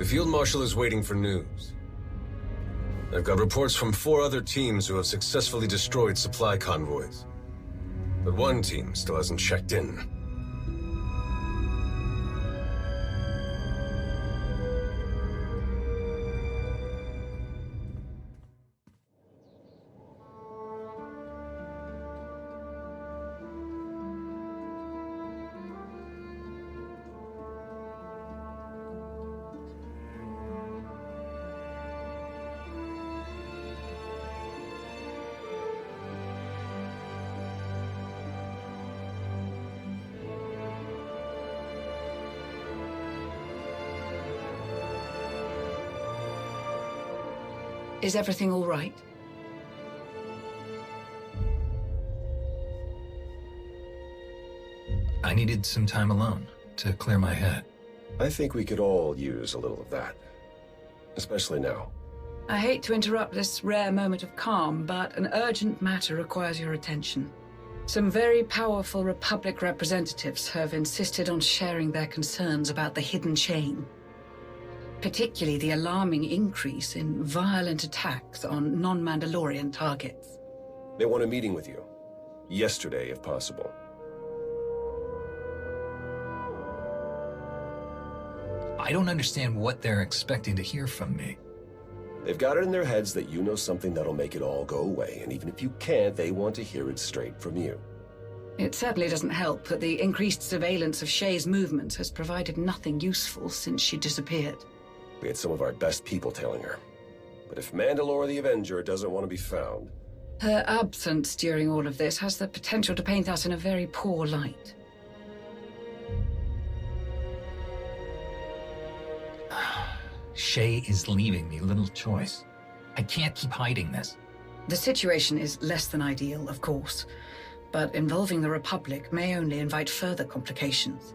The Field Marshal is waiting for news. I've got reports from 4 other teams who have successfully destroyed supply convoys. But one team still hasn't checked in. Is everything all right? I needed some time alone to clear my head. I think we could all use a little of that. Especially now. I hate to interrupt this rare moment of calm, but an urgent matter requires your attention. Some very powerful Republic representatives have insisted on sharing their concerns about the hidden chain. Particularly the alarming increase in violent attacks on non-Mandalorian targets. They want a meeting with you. Yesterday, if possible. I don't understand what they're expecting to hear from me. They've got it in their heads that you know something that'll make it all go away, and even if you can't, they want to hear it straight from you. It certainly doesn't help that the increased surveillance of Shay's movements has provided nothing useful since she disappeared. We had some of our best people tailing her. But if Mandalore the Avenger doesn't want to be found... Her absence during all of this has the potential to paint us in a very poor light. Shay is leaving me little choice. I can't keep hiding this. The situation is less than ideal, of course, but involving the Republic may only invite further complications.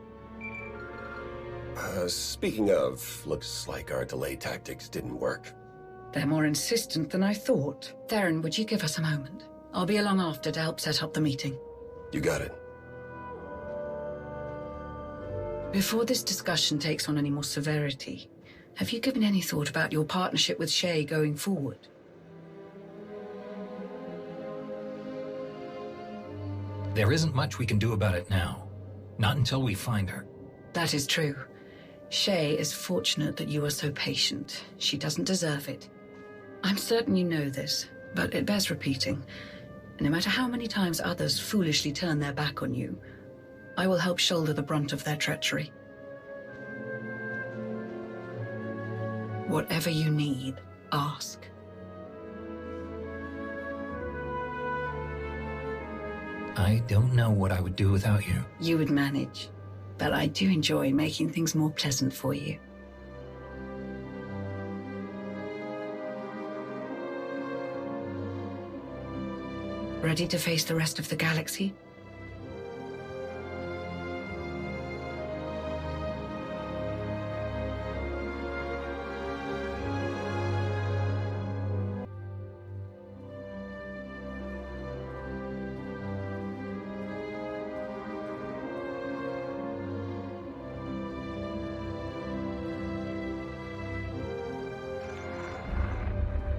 Speaking of, looks like our delay tactics didn't work. They're more insistent than I thought. Theron, would you give us a moment? I'll be along after to help set up the meeting. You got it. Before this discussion takes on any more severity, have you given any thought about your partnership with Shay going forward? There isn't much we can do about it now. Not until we find her. That is true. Shay is fortunate that you are so patient. She doesn't deserve it. I'm certain you know this, but it bears repeating. No matter how many times others foolishly turn their back on you, I will help shoulder the brunt of their treachery. Whatever you need, ask. I don't know what I would do without you. You would manage, but I do enjoy making things more pleasant for you. Ready to face the rest of the galaxy?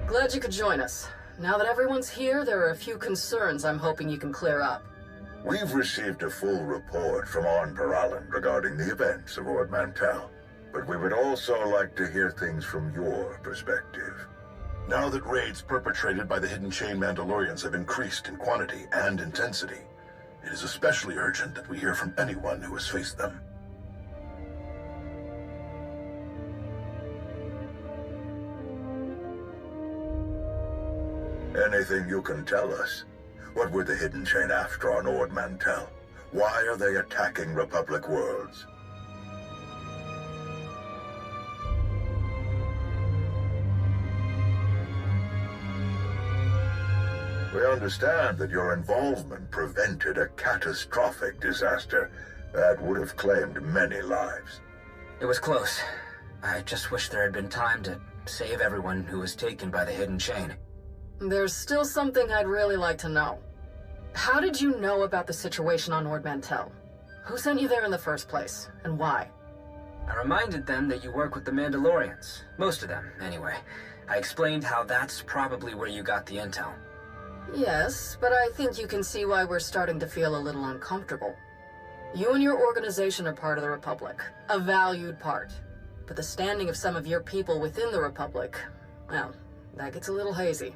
Glad you could join us. Now that everyone's here, there are a few concerns I'm hoping you can clear up. We've received a full report from On Paralan regarding the events of Ord Mantell, but we would also like to hear things from your perspective. Now that raids perpetrated by the Hidden Chain Mandalorians have increased in quantity and intensity, it is especially urgent that we hear from anyone who has faced them. Anything you can tell us? What were the Hidden Chain after on Ord Mantell? Why are they attacking Republic worlds? We understand that your involvement prevented a catastrophic disaster that would have claimed many lives. It was close. I just wish there had been time to save everyone who was taken by the Hidden Chain. There's still something I'd really like to know. How did you know about the situation on Ord Mantell? Who sent you there in the first place, and why? I reminded them that you work with the Mandalorians. Most of them, anyway. I explained how that's probably where you got the intel. Yes, but I think you can see why we're starting to feel a little uncomfortable. You and your organization are part of the Republic, a valued part. But the standing of some of your people within the Republic, well, that gets a little hazy.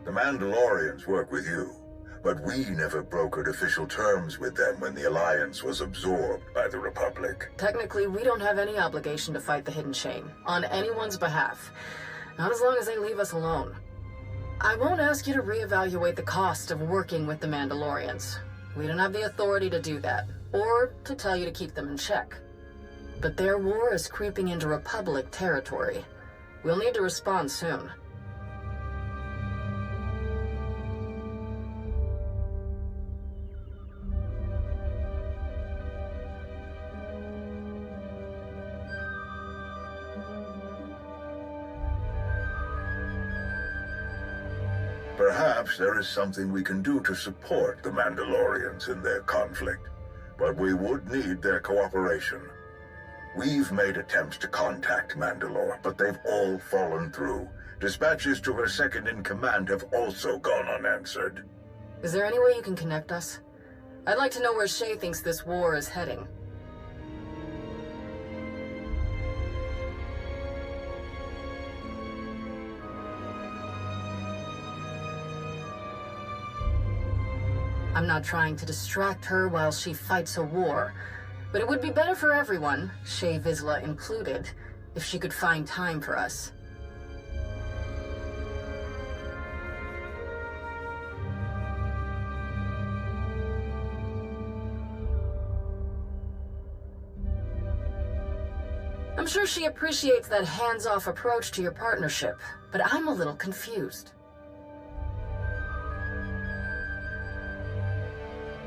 The Mandalorians work with you, but we never brokered official terms with them when the Alliance was absorbed by the Republic. Technically, we don't have any obligation to fight the Hidden Chain, on anyone's behalf. Not as long as they leave us alone. I won't ask you to reevaluate the cost of working with the Mandalorians. We don't have the authority to do that, or to tell you to keep them in check. But their war is creeping into Republic territory. We'll need to respond soon. Perhaps there is something we can do to support the Mandalorians in their conflict, but we would need their cooperation. We've made attempts to contact Mandalore, but they've all fallen through. Dispatches to her second-in-command have also gone unanswered. Is there any way you can connect us? I'd like to know where Shay thinks this war is heading. I'm not trying to distract her while she fights a war, but it would be better for everyone, Shay Vizsla included, if she could find time for us. I'm sure she appreciates that hands-off approach to your partnership, but I'm a little confused.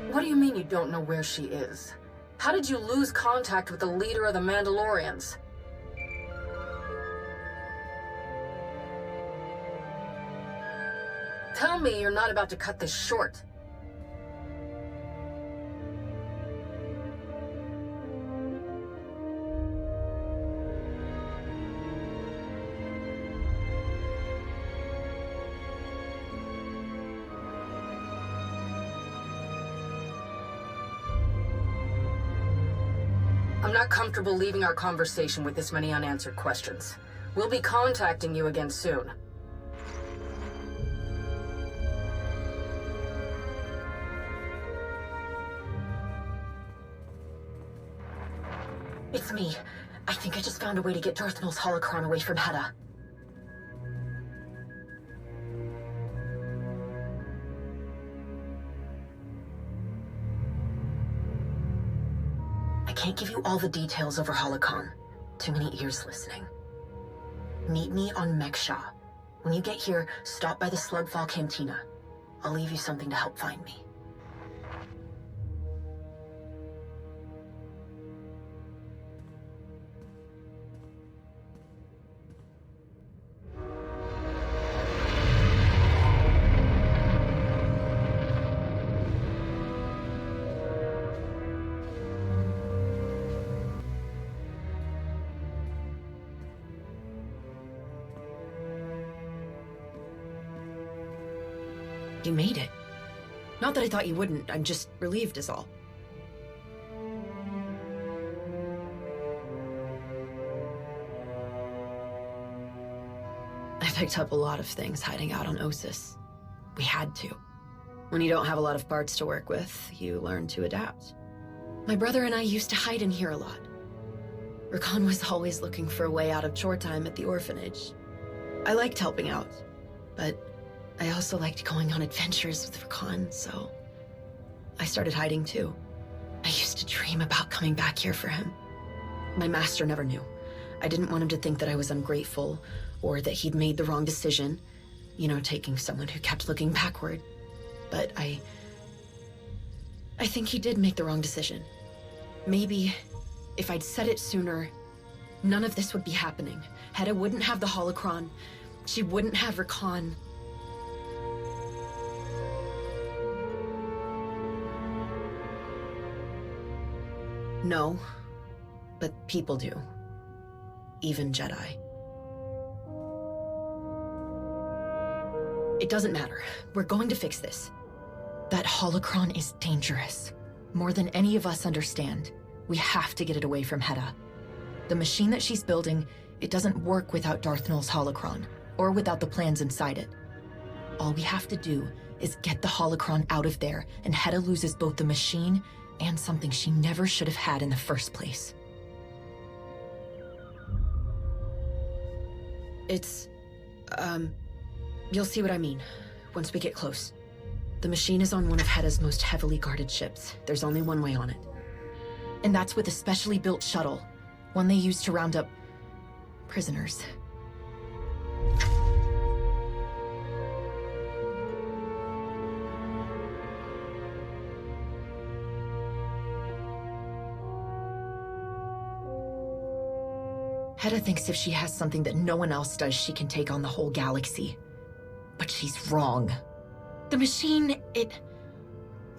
What do you mean you don't know where she is? How did you lose contact with the leader of the Mandalorians? Tell me you're not about to cut this short. I'm not comfortable leaving our conversation with this many unanswered questions. We'll be contacting you again soon. It's me. I think I just found a way to get Darth Maul's holocron away from Hutta. I can't give you all the details over holocron. Too many ears listening. Meet me on Meksha. When you get here, stop by the Slugfall Cantina. I'll leave you something to help find me. You made it. Not that I thought you wouldn't, I'm just relieved is all. I picked up a lot of things hiding out on Osis. We had to. When you don't have a lot of parts to work with, you learn to adapt. My brother and I used to hide in here a lot. Ri'Kan was always looking for a way out of chore time at the orphanage. I liked helping out, but I also liked going on adventures with Ri'Kan, so I started hiding too. I used to dream about coming back here for him. My master never knew. I didn't want him to think that I was ungrateful, or that he'd made the wrong decision. You know, taking someone who kept looking backward. But I think he did make the wrong decision. Maybe if I'd said it sooner, none of this would be happening. Hetta wouldn't have the holocron. She wouldn't have Ri'Kan. No, but people do. even Jedi. It doesn't matter. We're going to fix this. That holocron is dangerous. More than any of us understand. We have to get it away from Hutta. The machine that she's building, it doesn't work without Darth Nul's holocron, or without the plans inside it. All we have to do is get the holocron out of there, and Hutta loses both the machine and something she never should have had in the first place. It's... You'll see what I mean once we get close. The machine is on one of Hetta's most heavily guarded ships. There's only one way on it. And that's with a specially built shuttle, one they use to round up prisoners. Hetta thinks if she has something that no one else does, she can take on the whole galaxy. But she's wrong. The machine,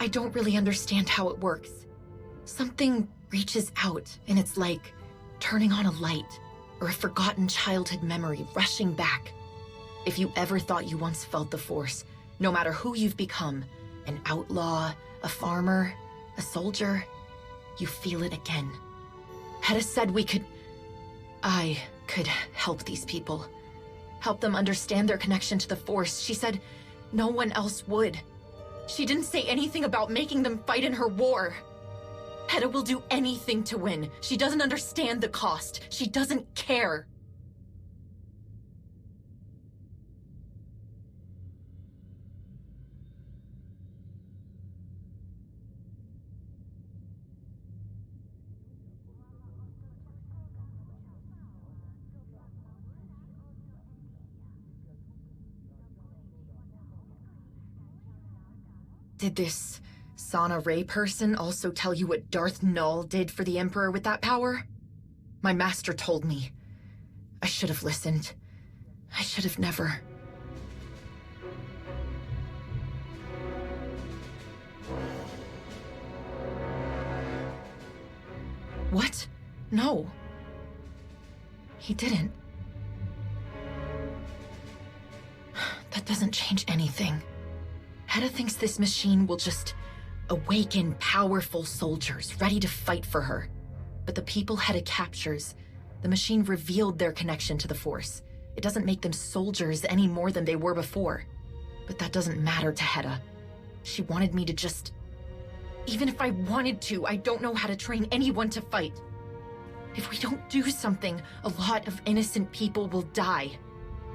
I don't really understand how it works. Something reaches out, and it's like turning on a light, or a forgotten childhood memory rushing back. If you ever thought you once felt the Force, no matter who you've become, an outlaw, a farmer, a soldier, you feel it again. Hetta said I could help these people. Help them understand their connection to the Force. She said no one else would. She didn't say anything about making them fight in her war. Hetta will do anything to win. She doesn't understand the cost. She doesn't care. Did this Sana Ray person also tell you what Darth Nul did for the Emperor with that power? My master told me. I should have listened. I should have never. What? No. He didn't. That doesn't change anything. Hetta thinks this machine will just awaken powerful soldiers ready to fight for her. But the people Hetta captures, the machine revealed their connection to the Force. It doesn't make them soldiers any more than they were before. But that doesn't matter to Hetta. She wanted me to just... Even if I wanted to, I don't know how to train anyone to fight. If we don't do something, a lot of innocent people will die.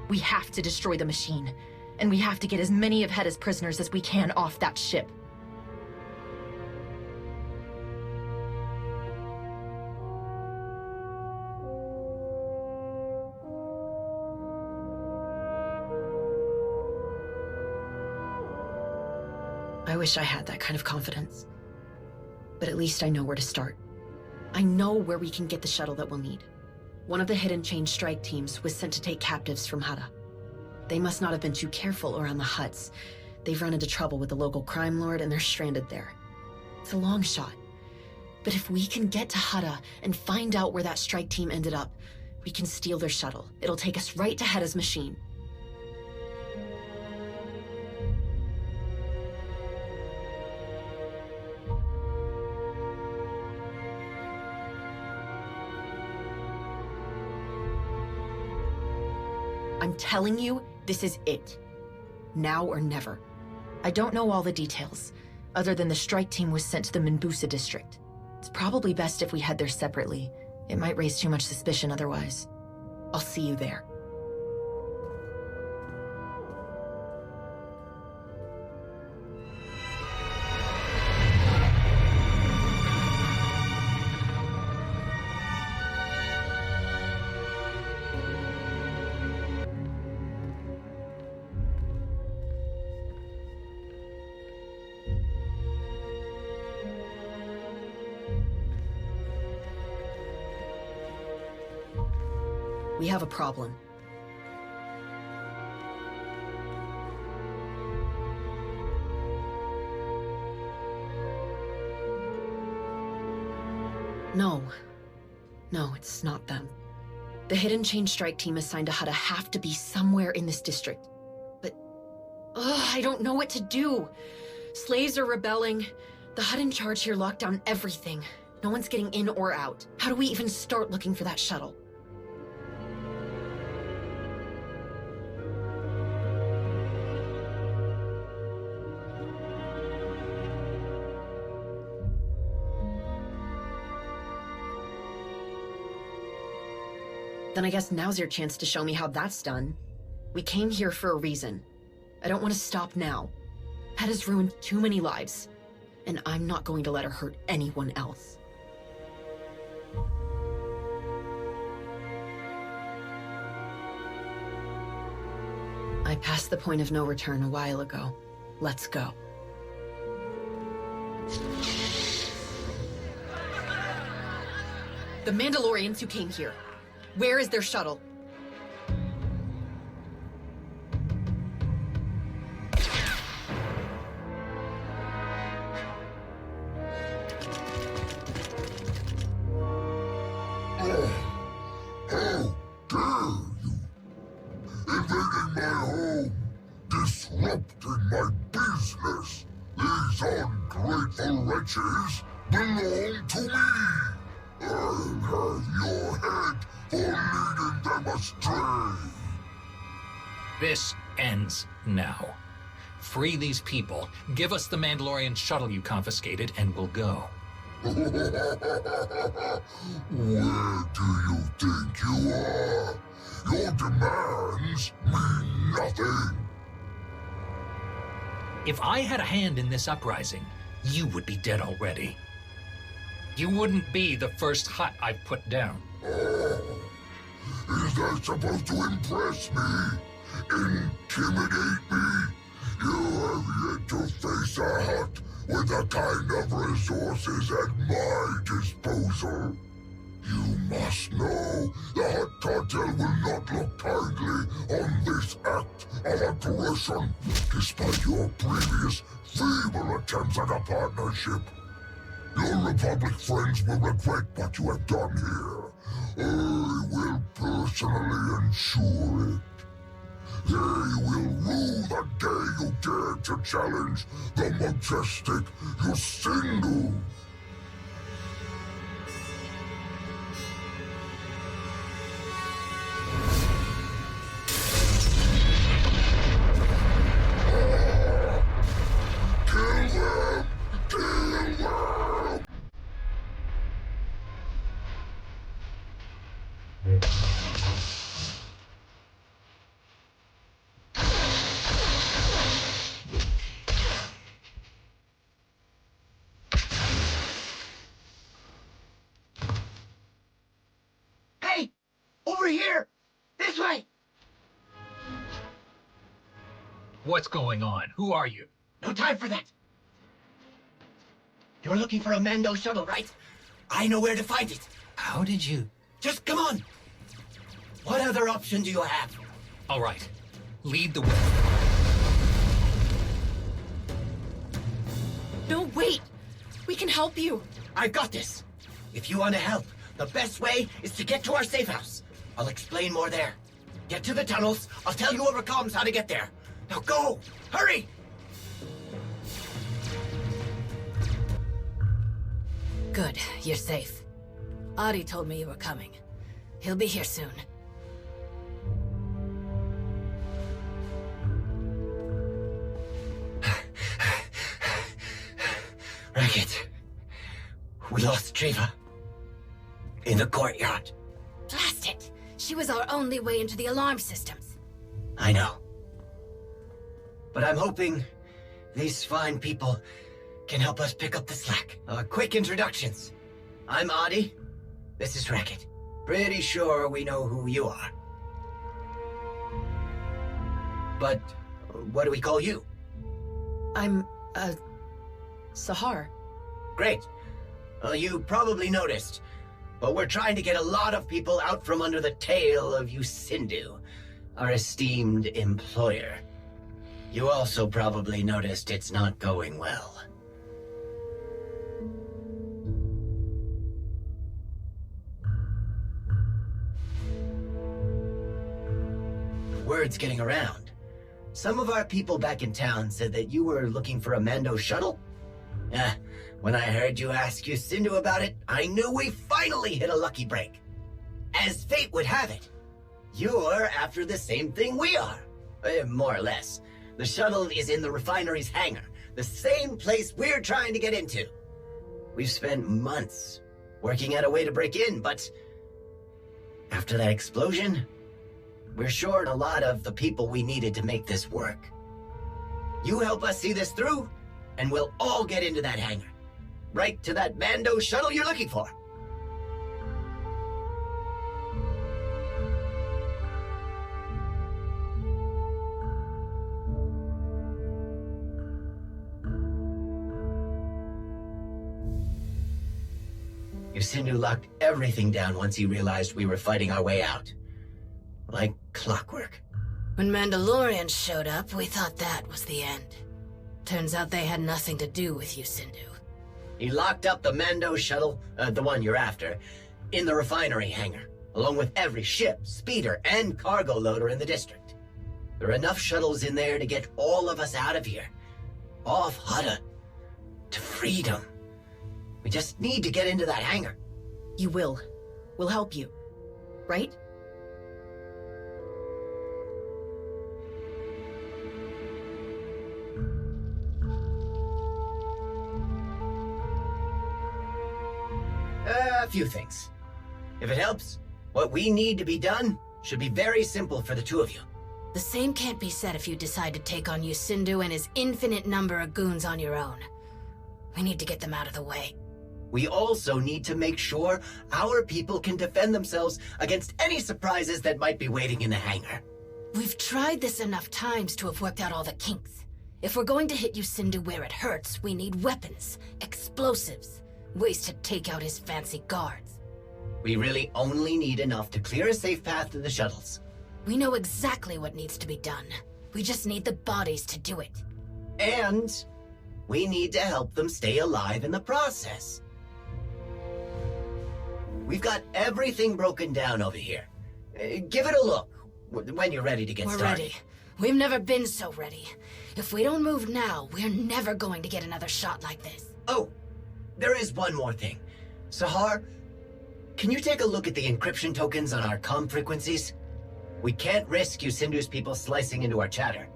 We have to destroy the machine. And we have to get as many of Hetta's prisoners as we can off that ship. I wish I had that kind of confidence. But at least I know where to start. I know where we can get the shuttle that we'll need. One of the hidden chain strike teams was sent to take captives from Hutta. They must not have been too careful around the Hutts. They've run into trouble with the local crime lord and they're stranded there. It's a long shot. But if we can get to Hutta and find out where that strike team ended up, we can steal their shuttle. It'll take us right to Hetta's machine. I'm telling you, this is it. Now or never. I don't know all the details, other than the strike team was sent to the Minbusa district. It's probably best if we head there separately. It might raise too much suspicion otherwise. I'll see you there. We have a problem. No, it's not them. The Hidden Chain Strike Team assigned to Hutta have to be somewhere in this district. But, I don't know what to do. Slaves are rebelling. The Hutt in charge here locked down everything. No one's getting in or out. How do we even start looking for that shuttle? Then I guess now's your chance to show me how that's done. We came here for a reason. I don't want to stop now. Hutta's ruined too many lives, and I'm not going to let her hurt anyone else. I passed the point of no return a while ago. Let's go. The Mandalorians who came here. Where is their shuttle? Disrupting my business. These ungrateful wretches belong to me. I'll have your head for leading them astray. This ends now. Free these people, give us the Mandalorian shuttle you confiscated, and we'll go. Where do you think you are? Your demands mean nothing. If I had a hand in this uprising, you would be dead already. You wouldn't be the first Hutt I've put down. Oh, is that supposed to impress me? Intimidate me? You have yet to face a Hutt with the kind of resources at my disposal. You must know the Hutt cartel will not look kindly on this act of aggression, despite your previous feeble attempts at a partnership. Your Republic friends will regret what you have done here. I will personally ensure it. They will rue the day you dared to challenge the majestic Yusindu. Kill them! Kill them! Hey! Over here! This way! What's going on? Who are you? No time for that! You're looking for a Mando shuttle, right? I know where to find it. How did you... Just come on! What other option do you have? All right. Lead the way. No, wait! We can help you! I've got this. If you want to help, the best way is to get to our safe house. I'll explain more there. Get to the tunnels. I'll tell you over comms how to get there. Now go! Hurry! Good, you're safe. Adi told me you were coming. He'll be here soon. Racket. We lost Treva. In the courtyard. Blast it! She was our only way into the alarm systems. I know. But I'm hoping these fine people can help us pick up the slack. Quick introductions. I'm Adi. This is Racket. Pretty sure we know who you are. But what do we call you? I'm, Sahar. Great. You probably noticed, but we're trying to get a lot of people out from under the tail of Yusindu, our esteemed employer. You also probably noticed it's not going well. word's getting around. Some of our people back in town said that you were looking for a Mando shuttle. When I heard you ask Yusindu about it, I knew we finally hit a lucky break. As fate would have it, you're after the same thing we are. More or less. The shuttle is in the refinery's hangar, the same place we're trying to get into. We've spent months working out a way to break in, but after that explosion, we're short a lot of the people we needed to make this work. You help us see this through, and we'll all get into that hangar. Right to that Mando shuttle you're looking for. Yusindu locked everything down once he realized we were fighting our way out. Like clockwork. When Mandalorians showed up, we thought that was the end. Turns out they had nothing to do with Yusindu. He locked up the Mando shuttle, the one you're after, in the refinery hangar, along with every ship, speeder, and cargo loader in the district. There are enough shuttles in there to get all of us out of here. Off Hutta. To freedom. We just need to get into that hangar. You will. We'll help you. Right? A few things. If it helps, what we need to be done should be very simple for the two of you. The same can't be said if you decide to take on Yusindu and his infinite number of goons on your own. We need to get them out of the way. We also need to make sure our people can defend themselves against any surprises that might be waiting in the hangar. We've tried this enough times to have worked out all the kinks. If we're going to hit Yusindu where it hurts, we need weapons, explosives, ways to take out his fancy guards. We really only need enough to clear a safe path to the shuttles. We know exactly what needs to be done. We just need the bodies to do it. And we need to help them stay alive in the process. We've got everything broken down over here. Give it a look when you're ready to get started. We're ready. We've never been so ready. If we don't move now, we're never going to get another shot like this. Oh, there is one more thing. Sahar, can you take a look at the encryption tokens on our comm frequencies? We can't risk Yusindu's people slicing into our chatter.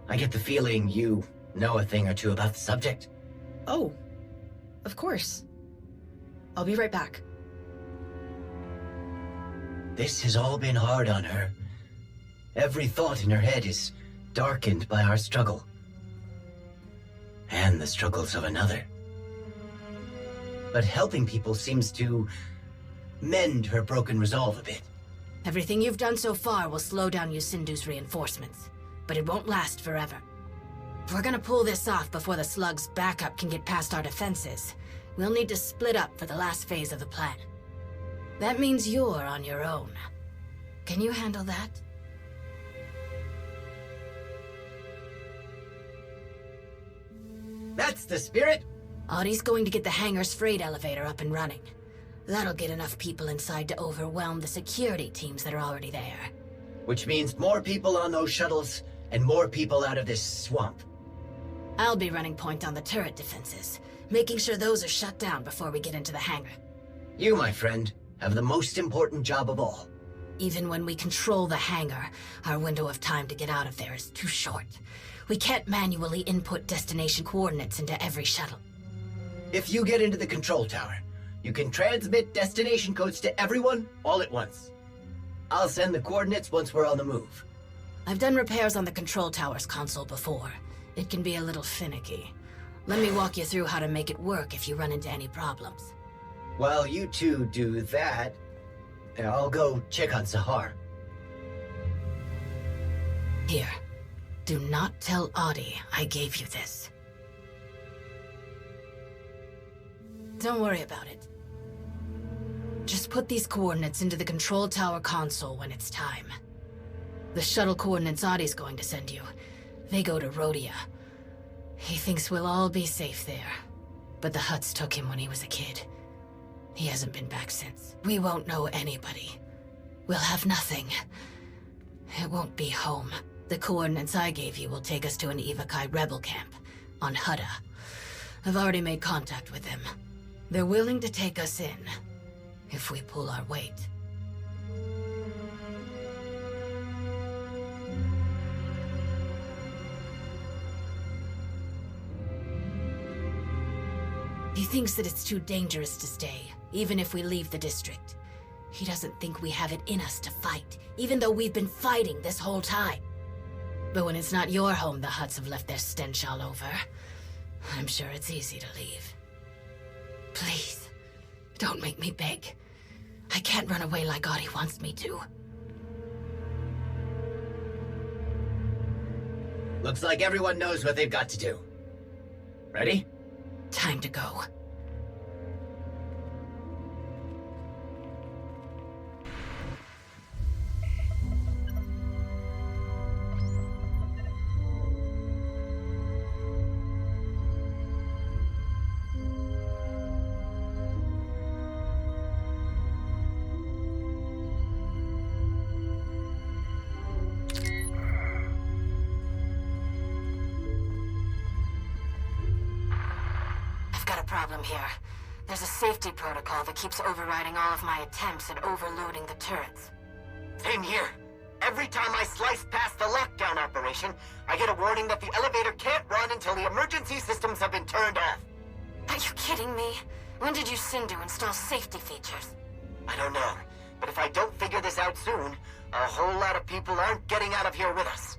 I get the feeling you know a thing or two about the subject. Oh, of course. I'll be right back. This has all been hard on her. Every thought in her head is darkened by our struggle. And the struggles of another. But helping people seems to mend her broken resolve a bit. Everything you've done so far will slow down Yusindu's reinforcements, but it won't last forever. If we're gonna pull this off before the slug's backup can get past our defenses, we'll need to split up for the last phase of the plan. That means you're on your own. Can you handle that? That's the spirit! Audie's going to get the hangar's freight elevator up and running. That'll get enough people inside to overwhelm the security teams that are already there. Which means more people on those shuttles, and more people out of this swamp. I'll be running point on the turret defenses, making sure those are shut down before we get into the hangar. You, my friend, have the most important job of all. Even when we control the hangar, our window of time to get out of there is too short. We can't manually input destination coordinates into every shuttle. If you get into the control tower, you can transmit destination codes to everyone all at once. I'll send the coordinates once we're on the move. I've done repairs on the control tower's console before. It can be a little finicky. Let me walk you through how to make it work if you run into any problems. While you two do that, I'll go check on Sahar. Here. Do not tell Audie I gave you this. Don't worry about it. Just put these coordinates into the control tower console when it's time. The shuttle coordinates Audie's going to send you, they go to Rhodia. He thinks we'll all be safe there, but the Hutts took him when he was a kid. He hasn't been back since. We won't know anybody. We'll have nothing. It won't be home. The coordinates I gave you will take us to an Evakai rebel camp on Hutta. I've already made contact with them. They're willing to take us in, if we pull our weight. He thinks that it's too dangerous to stay, even if we leave the district. He doesn't think we have it in us to fight, even though we've been fighting this whole time. But when it's not your home the Hutts have left their stench all over, I'm sure it's easy to leave. Please, don't make me beg. I can't run away like Adi wants me to. Looks like everyone knows what they've got to do. Ready? Time to go. Problem here. There's a safety protocol that keeps overriding all of my attempts at overloading the turrets. Same here. Every time I slice past the lockdown operation, I get a warning that the elevator can't run until the emergency systems have been turned off. Are you kidding me? When did you Sindhu install safety features? I don't know, but if I don't figure this out soon, a whole lot of people aren't getting out of here with us.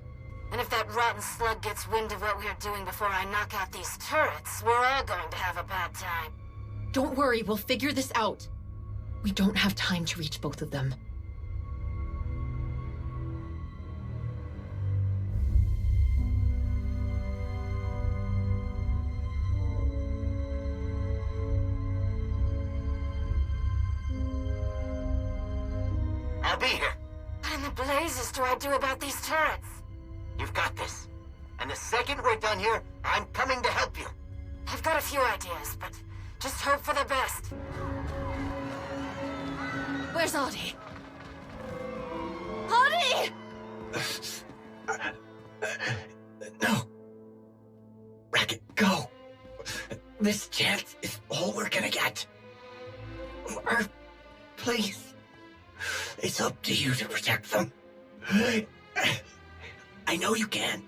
And if that rotten slug gets wind of what we're doing before I knock out these turrets, we're all going to have a bad time. Don't worry, we'll figure this out. We don't have time to reach both of them. I'll be here. What in the blazes do I do about these turrets? You've got this. And the second we're done here, I'm coming to help you. I've got a few ideas, but just hope for the best. Where's Adi? Adi! No. Racket, go. This chance is all we're gonna get. Earth, please. It's up to you to protect them. I know you can.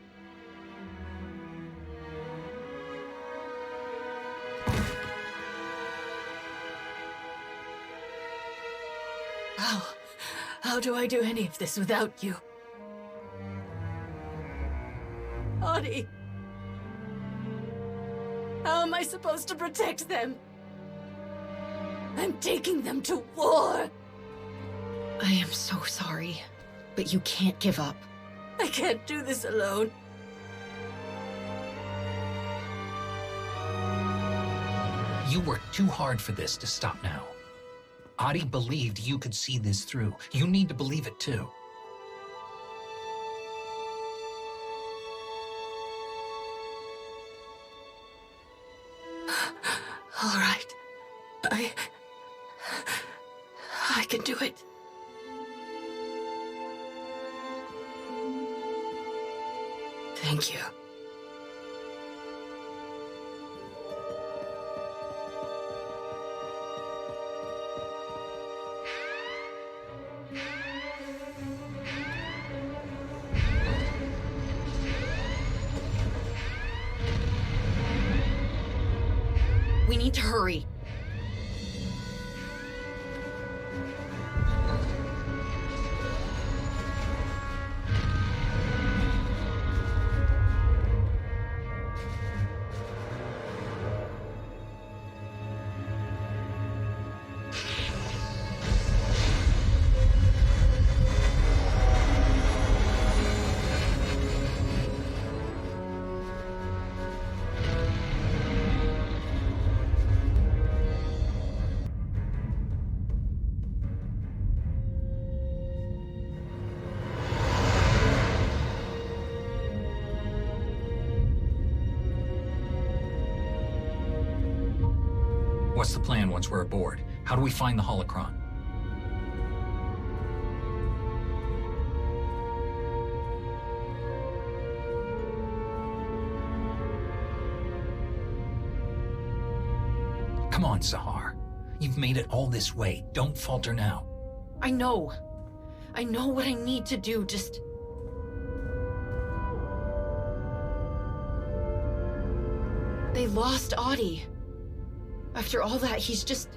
How do I do any of this without you? Adi! How am I supposed to protect them? I'm taking them to war! I am so sorry, but you can't give up. I can't do this alone. You worked too hard for this to stop now. Adi believed you could see this through. You need to believe it too. All right. I can do it. Thank you. We need to hurry. What's the plan once we're aboard? How do we find the holocron? Come on, Sahar. You've made it all this way. Don't falter now. I know. I know what I need to do, just... They lost Audie. After all that, he's just...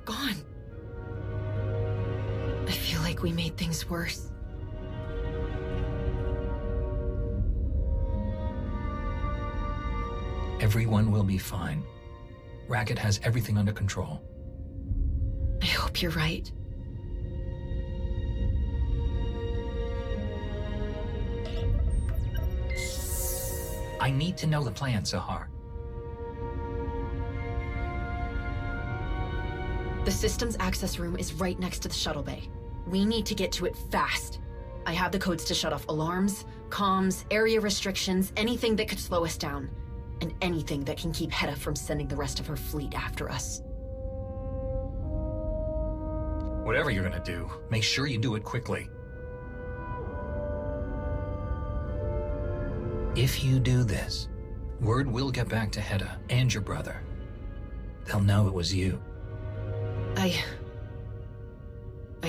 gone. I feel like we made things worse. Everyone will be fine. Racket has everything under control. I hope you're right. I need to know the plan, Sahar. The system's access room is right next to the shuttle bay. We need to get to it fast. I have the codes to shut off alarms, comms, area restrictions, anything that could slow us down. And anything that can keep Hutta from sending the rest of her fleet after us. Whatever you're gonna do, make sure you do it quickly. If you do this, word will get back to Hutta and your brother. They'll know it was you. I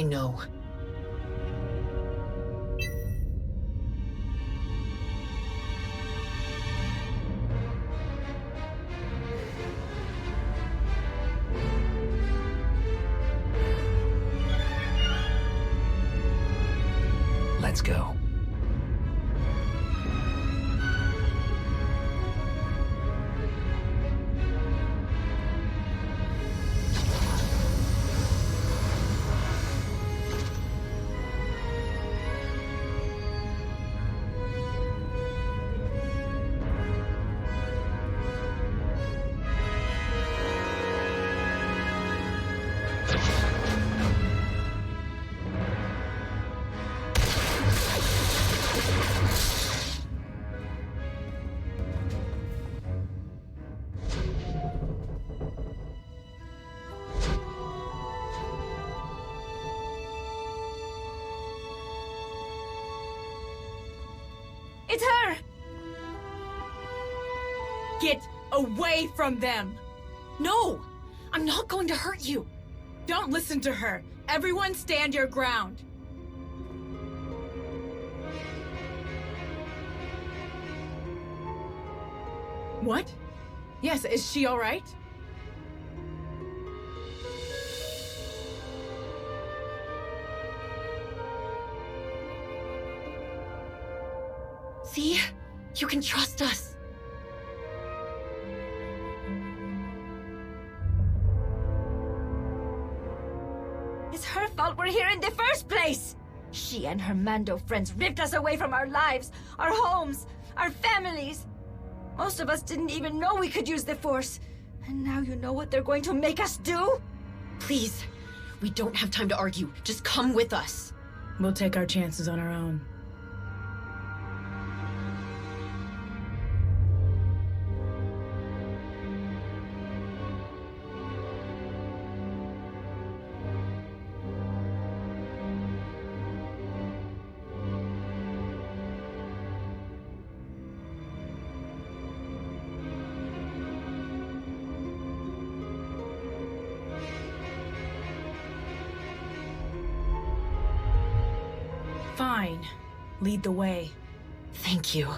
know. Let's go. It's her! Get away from them! No! I'm not going to hurt you! Don't listen to her. Everyone stand your ground. What? Yes, is she all right? See? You can trust us. It's her fault we're here in the first place! She and her Mando friends ripped us away from our lives, our homes, our families. Most of us didn't even know we could use the Force. And now you know what they're going to make us do? Please, we don't have time to argue. Just come with us. We'll take our chances on our own. Fine. Lead the way. Thank you.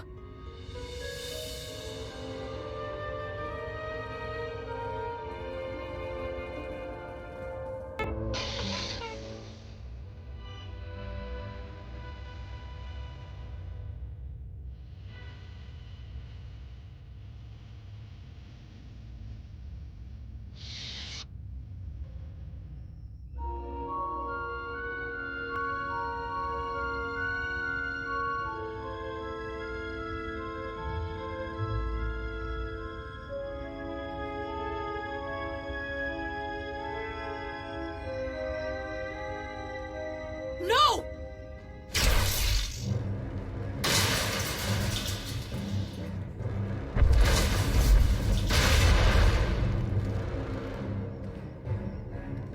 No!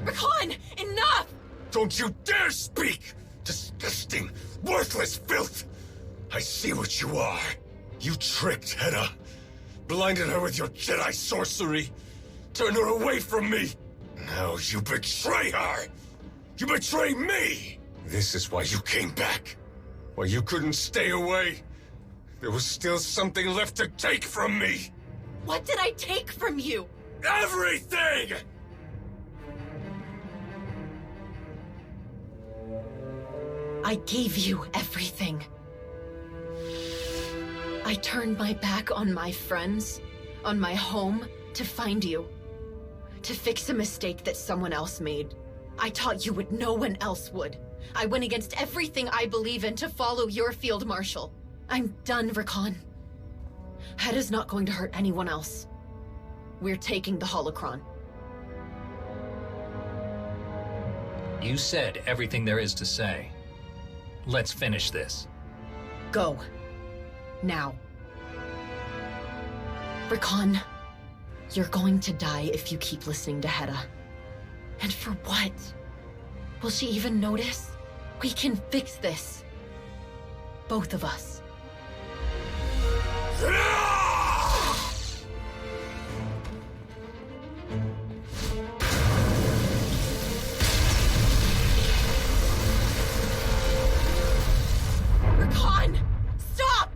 Ri'Kan! Enough! Don't you dare speak! Disgusting, worthless filth! I see what you are. You tricked Hutta. Blinded her with your Jedi sorcery. turn her away from me. Now you betray her! You betray me! This is why you came back. Why you couldn't stay away. There was still something left to take from me. What did I take from you? Everything! I gave you everything. I turned my back on my friends, on my home, to find you. To fix a mistake that someone else made. I taught you what no one else would. I went against everything I believe in to follow your field marshal. I'm done, Ri'Kan. Hutta's not going to hurt anyone else. We're taking the holocron. You said everything there is to say. Let's finish this. Go. Now. Ri'Kan, you're going to die if you keep listening to Hutta. And for what? Will she even notice? We can fix this. Both of us. Ri'Kan! Stop!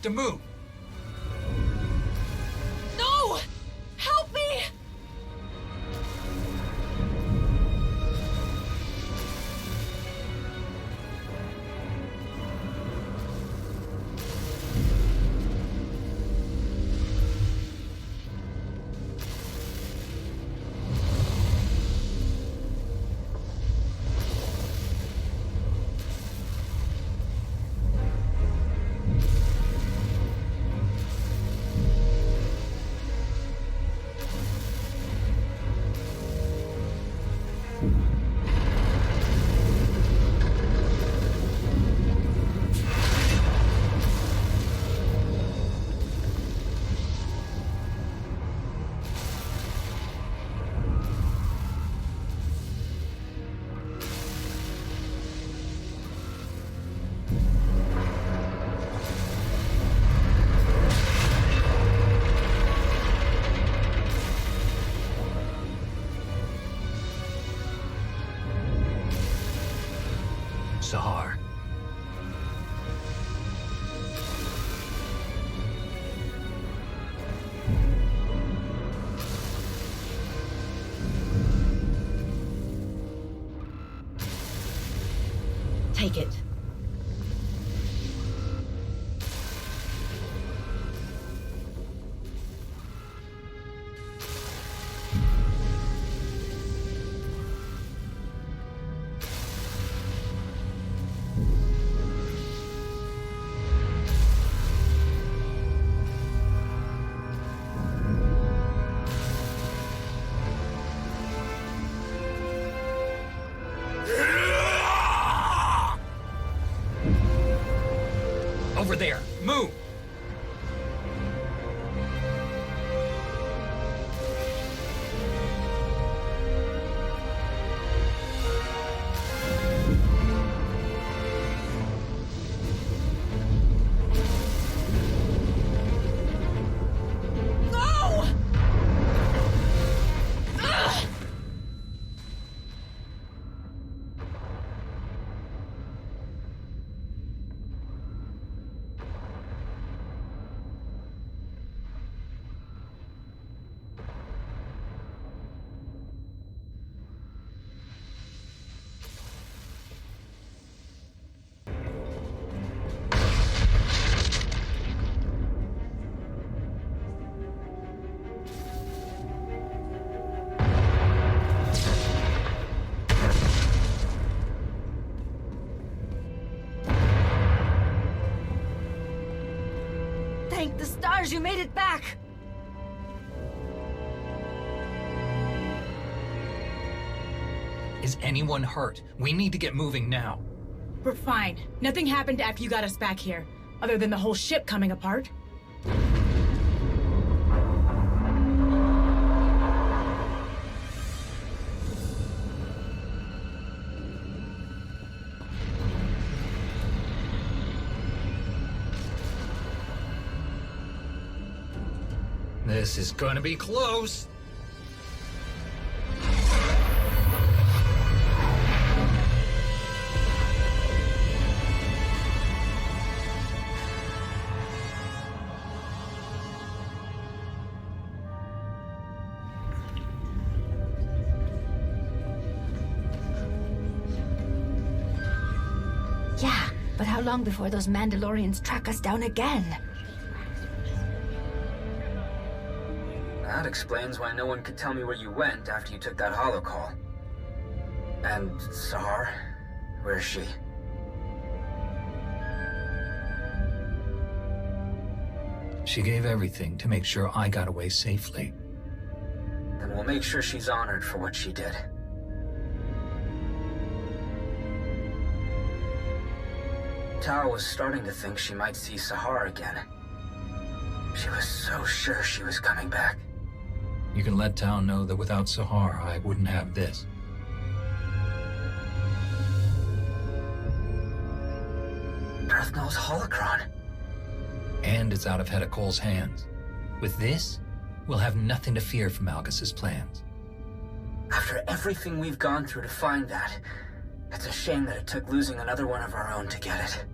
To move. No! Help me! Sahar. Take it. over there. Move! Thank the stars you made it back! Is anyone hurt? We need to get moving now. We're fine. Nothing happened after you got us back here, other than the whole ship coming apart. This is gonna be close. Yeah, but how long before those Mandalorians track us down again? That explains why no one could tell me where you went after you took that holo call. And Sahar? Where is she? She gave everything to make sure I got away safely. Then we'll make sure she's honored for what she did. Tao was starting to think she might see Sahar again. She was so sure she was coming back. You can let Tao know that without Sahar, I wouldn't have this. Darth Nul's holocron. And it's out of Hutta Cole's hands. With this, we'll have nothing to fear from Malgus's plans. After everything we've gone through to find that, it's a shame that it took losing another one of our own to get it.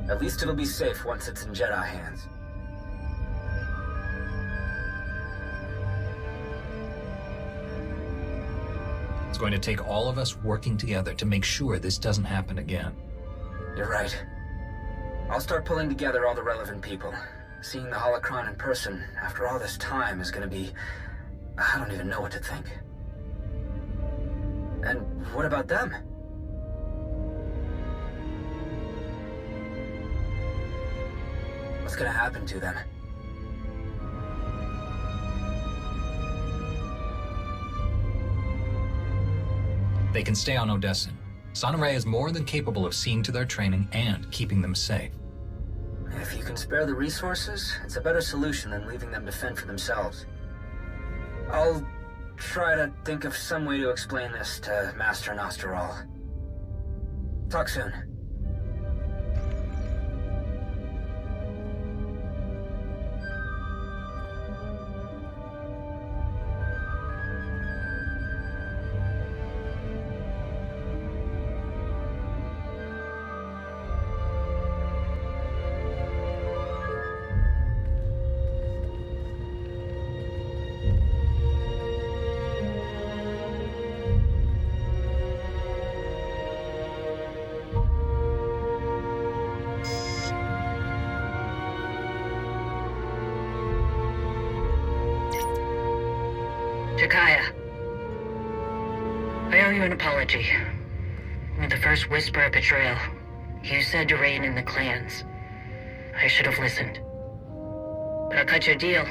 At least it'll be safe once it's in Jedi hands. It's going to take all of us working together to make sure this doesn't happen again. You're right. I'll start pulling together all the relevant people. Seeing the holocron in person after all this time is gonna be... I don't even know what to think. And what about them? What's gonna happen to them? They can stay on Odessin. Sonoray is more than capable of seeing to their training and keeping them safe. If you can spare the resources, it's a better solution than leaving them to fend for themselves. I'll try to think of some way to explain this to Master Nosteral. Talk soon. Jakaya, I owe you an apology. With the first whisper of betrayal, you said to rein in the clans. I should have listened. But I'll cut your deal.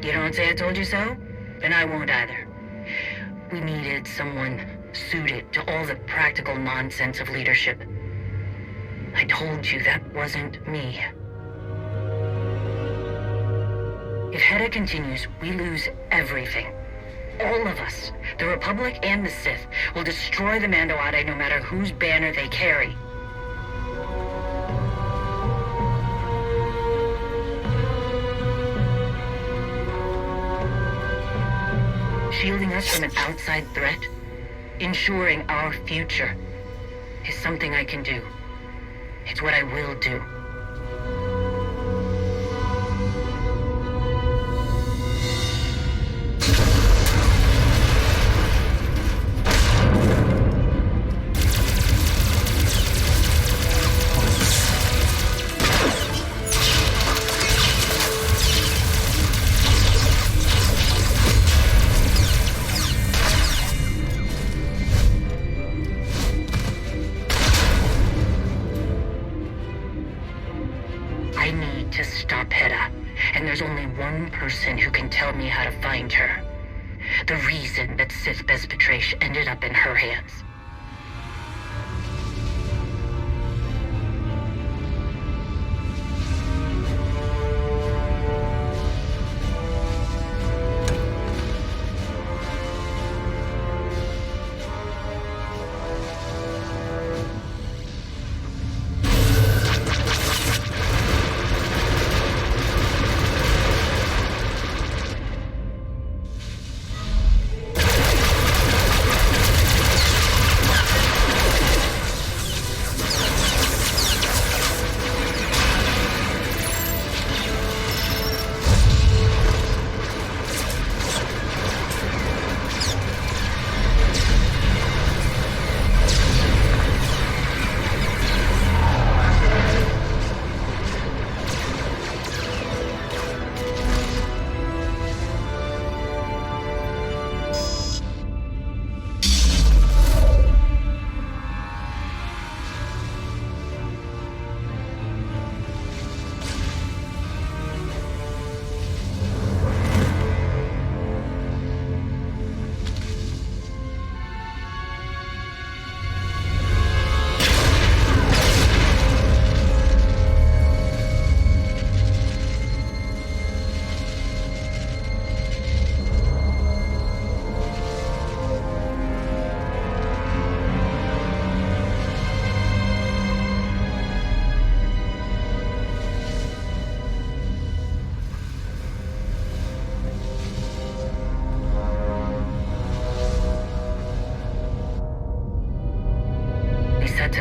You don't say I told you so? Then I won't either. We needed someone suited to all the practical nonsense of leadership. I told you that wasn't me. If Hutta continues, we lose everything. All of us, the Republic and the Sith, will destroy the Mando Ade no matter whose banner they carry. Shielding us from an outside threat, ensuring our future, is something I can do. It's what I will do. I need to stop Hutta, and there's only one person who can tell me how to find her. The reason that Sith Bezpatrash ended up in her hands.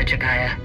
Jedi.